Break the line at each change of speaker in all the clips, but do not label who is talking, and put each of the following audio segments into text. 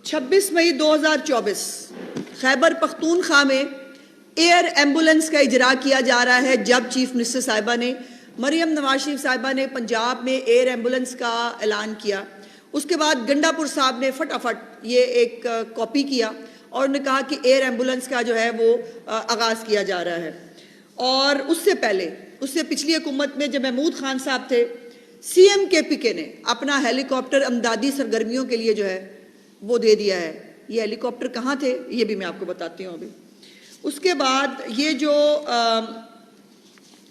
26 मई 2024 खैबर पख्तूनख्वा में air ambulance का इजरा किया जा रहा है। जब चीफ मिनिस्टर साहिबा ने मरियम नवाज शरीफ साहिबा ने पंजाब में एयर एम्बुलेंस का ऐलान किया, उसके बाद गंडापुर साहब ने फटाफट ये एक कॉपी किया और उन्होंने कहा कि एयर एम्बुलेंस का जो है वो आगाज़ किया जा रहा है। और उससे पहले, उससे पिछली हुकूमत में जब महमूद खान साहब थे, CM KPK ने अपना हेलीकॉप्टर अमदादी सरगर्मियों के लिए जो है वो दे दिया है। ये हेलीकॉप्टर कहाँ थे ये भी मैं आपको बताती हूँ अभी। उसके बाद ये जो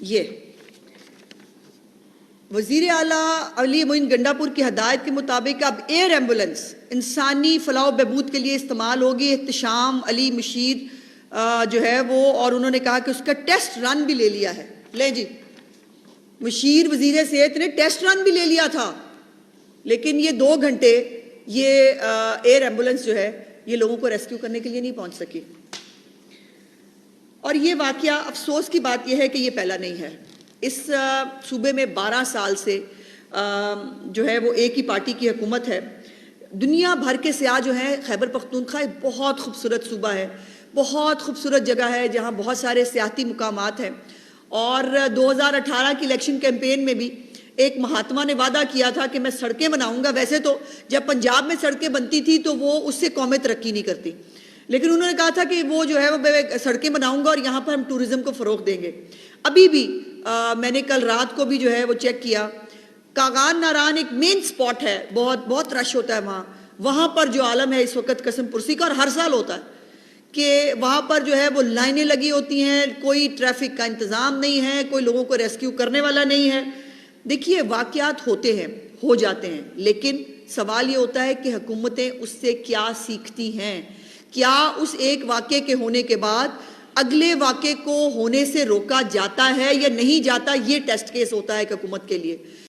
ये वज़ीर आला अली मोइन गंडापुर की हदायत के मुताबिक अब एयर एम्बुलेंस इंसानी फलाह बहबूद के लिए इस्तेमाल होगी। एहतशाम अली मशीद जो है वो, और उन्होंने कहा कि उसका टेस्ट रन भी ले लिया है। ले जी, मशीर वज़ीर सेहत ने टेस्ट रन भी ले लिया था, लेकिन ये 2 घंटे ये एयर एम्बुलेंस जो है ये लोगों को रेस्क्यू करने के लिए नहीं पहुंच सकी। और ये वाकया अफसोस की बात यह है कि ये पहला नहीं है। इस सूबे में 12 साल से जो है वो एक ही पार्टी की हुकूमत है। दुनिया भर के सियाह जो हैं, खैबर पख्तूनख्वा एक बहुत खूबसूरत सूबा है, बहुत खूबसूरत जगह है जहाँ बहुत सारे सियाहती मुकामात हैं। और 2018 की इलेक्शन कैंपेन में भी एक महात्मा ने वादा किया था कि मैं सड़कें बनाऊंगा। वैसे तो जब पंजाब में सड़कें बनती थी तो वो उससे कौमें तरक्की नहीं करती, लेकिन उन्होंने कहा था कि वो जो है वो सड़कें बनाऊंगा और यहाँ पर हम टूरिज्म को फ़रोग देंगे। अभी भी मैंने कल रात को भी जो है वो चेक किया, कागान नारान एक मेन स्पॉट है, बहुत बहुत रश होता है वहाँ पर जो आलम है इस वक्त कसम पुरसी का, और हर साल होता है कि वहाँ पर जो है वो लाइनें लगी होती हैं, कोई ट्रैफिक का इंतज़ाम नहीं है, कोई लोगों को रेस्क्यू करने वाला नहीं है। देखिए, वाक़यात होते हैं, हो जाते हैं, लेकिन सवाल ये होता है कि हुकूमतें उससे क्या सीखती हैं। क्या उस एक वाक़े के होने के बाद अगले वाक़े को होने से रोका जाता है या नहीं जाता, ये टेस्ट केस होता है हुकूमत के लिए।